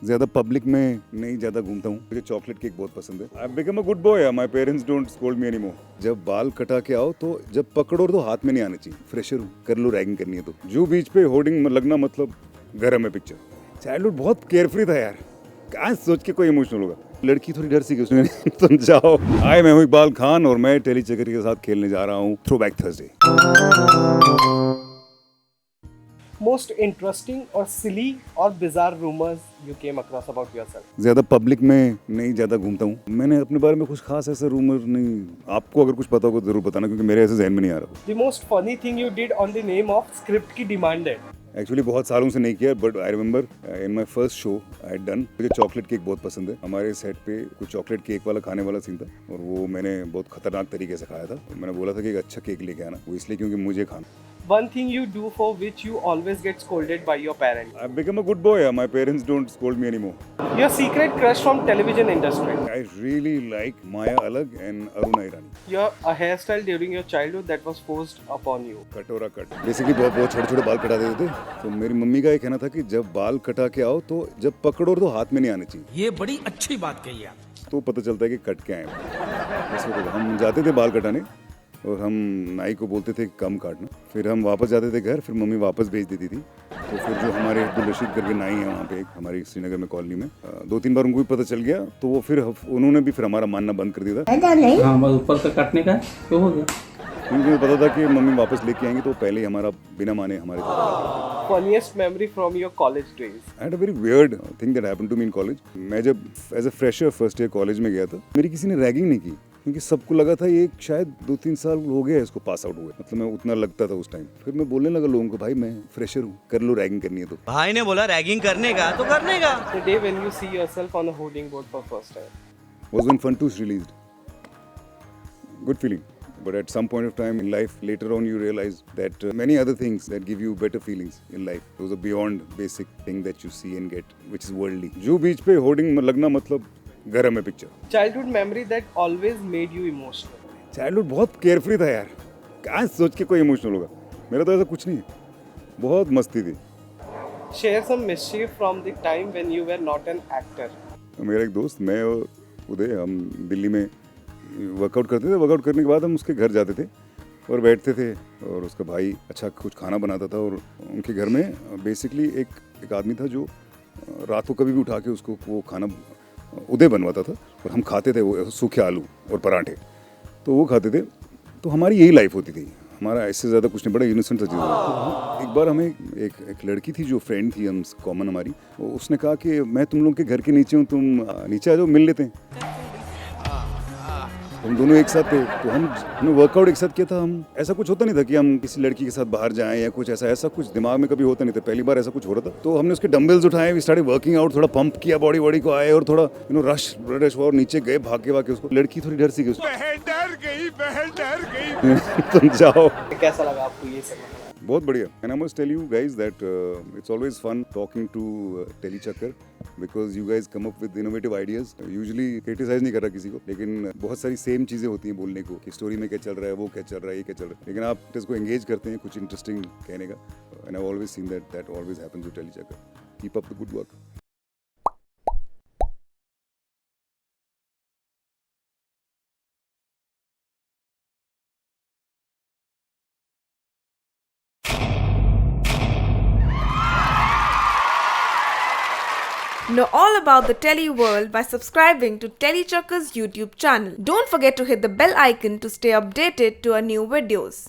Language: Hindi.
ज्यादा पब्लिक में नहीं ज्यादा घूमता हूँ। मुझे चॉकलेट केक बहुत पसंद है। आई become a good boy. My parents don't scold me anymore. जब बाल कटा के आओ तो जब पकड़ो तो हाथ में नहीं आने चाहिए। फ्रेशर हूँ, कर लो रैगिंग करनी है तो। जू बीच पे होर्डिंग लगना मतलब घर में पिक्चर। चाइल्डहुड बहुत केयरफ्री था यार, कहाँ सोच के कोई इमोशनल होगा। लड़की थोड़ी डर सी गई उसने तुम जाओ। हाय, मैं हूँ इकबाल खान और मैं टेली चक्कर के साथ खेलने जा रहा हूँ throw back Thursday. Most interesting or silly or bizarre rumors you came across about yourself? ज्यादा पब्लिक में नहीं ज्यादा घूमता हूँ। मैंने अपने बारे में कुछ खास ऐसा रूमर नहीं। आपको अगर कुछ पता हो तो जरूर बताना, क्योंकि मेरे ऐसे जहन में नहीं आ रहा। The most funny thing you did on the name of script की demanded. एक्चुअली बहुत सालों से नहीं किया, but I remember in my first show I done. मुझे चॉकलेट केक बहुत पसंद है। हमारे सेट पे कुछ चॉकलेट केक वाला खाने वाला सीन था और वो मैंने बहुत खतरनाक तरीके से खाया था। मैंने बोला था कि एक अच्छा केक लेके आना, वो इसलिए क्योंकि मुझे खाना। One thing you do for which you always get scolded by your parents. I become a good boy. My parents don't scold me anymore. Your secret crush from television industry. I really like Maya Alagh and Arun Irani. Your a hairstyle during your childhood that was forced upon you. कटोरा कट। बेसिकली बहुत बहुत छोटे छोटे बाल कटा देते थे, तो मेरी मम्मी का ये कहना था कि जब बाल कटा के आओ तो जब पकड़ो तो हाथ में नहीं आने चाहिए। ये बड़ी अच्छी बात कही आप। तो पता चलता है कि कट के आए। बस वो हम जाते थे बाल कटाने और हम नाई को बोलते थे कम काटना। फिर हम वापस जाते थे घर, फिर मम्मी वापस भेज देती थी। तो फिर जो हमारे अब्दुल रशीद करके नाई है वहाँ पे एक हमारी श्रीनगर में कॉलोनी में, 2-3 बार उनको भी पता चल गया, तो वो फिर उन्होंने भी फिर हमारा मानना बंद कर दिया था। हाँ, बस ऊपर का काटने का क्यों हो गया? क्योंकि मुझे पता था कि मम्मी वापस लेके आएंगे, तो पहले ही हमारा बिना माने हमारे साथ। Funniest memory from your college days. I had a very weird thing that happened to me in college. मैं जब as a fresher first year college में गया था, मेरी किसी ने रैगिंग नहीं की, क्योंकि सबको लगा था ये शायद 2-3 साल हो गया है इसको पास आउट हुए। मतलब मैं उतना लगता था उस टाइम। फिर मैं बोलने लगा लोगों को, भाई मैं फ्रेशर हूँ, कर लो रैगिंग करनी है तो। भाई ने बोला रैगिंग करने का तो करने का। The day when you see yourself on a hoarding board for first time. Was when Fun 2 released. Good feeling. But at some point of time in life, later on you realize that many other things that give you better feelings in life, those are beyond basic thing that you see and get, which is worldly. जू बीच पे होर्डिंग लगना मतलब घर में picture. Childhood memory that always made you emotional. Childhood बहुत केयरफ्री था यार, कहाँ सोच के कोई इमोशनल होगा। मेरा तो ऐसा कुछ नहीं है, बहुत मस्ती थी। Share some mischief from the time when you were not an actor. मेरा एक दोस्त, मैं और उदय, हम दिल्ली में वर्कआउट करते थे। वर्कआउट करने के बाद हम उसके घर जाते थे और बैठते थे, और उसका भाई अच्छा कुछ खाना बनाता था। और उनके घर में बेसिकली एक आदमी था जो रात को कभी भी उठा के उसको वो खाना उदय बनवाता था और हम खाते थे, वो सूखे आलू और पराठे, तो वो खाते थे। तो हमारी यही लाइफ होती थी, हमारा इससे ज़्यादा कुछ नहीं, बड़ा इनोसेंट सा चीज़। एक बार हमें एक लड़की थी जो फ्रेंड थी हम कॉमन हमारी, उसने कहा कि मैं तुम लोग के घर के नीचे हूँ, तुम नीचे आ जाओ, मिल लेते हैं। हम दोनों एक साथ थे, तो हमने वर्कआउट एक साथ किया था। हम ऐसा कुछ होता नहीं था कि हम किसी लड़की के साथ बाहर जाएं या कुछ ऐसा कुछ दिमाग में कभी होता नहीं था। पहली बार ऐसा कुछ हो रहा था, तो हमने उसके डंबल्स उठाए, वी स्टार्टेड वर्किंग आउट, थोड़ा पंप किया बॉडी को आए, और थोड़ा रश और नीचे गए भाग के उसको। लड़की थोड़ी डर सी गई, बहन डर गई तुम जाओ। कैसा लगा आपको ये सब? बहुत बढ़िया। And I must tell you guys that it's always fun talking to Tellychakkar, because you guys come up with innovative ideas. Usually criticise नहीं कर रहा किसी को, लेकिन बहुत सारी सेम चीजें होती हैं बोलने को, कि स्टोरी में क्या चल रहा है, वो क्या चल रहा है, ये क्या चल रहा है, लेकिन आप इसको एंगेज करते हैं कुछ इंटरेस्टिंग कहने का। And I always seen that always happens with Tellychakkar. Keep up the good work. Know all about the Telly world by subscribing to Telly Chakka's YouTube channel. Don't forget to hit the bell icon to stay updated to our new videos.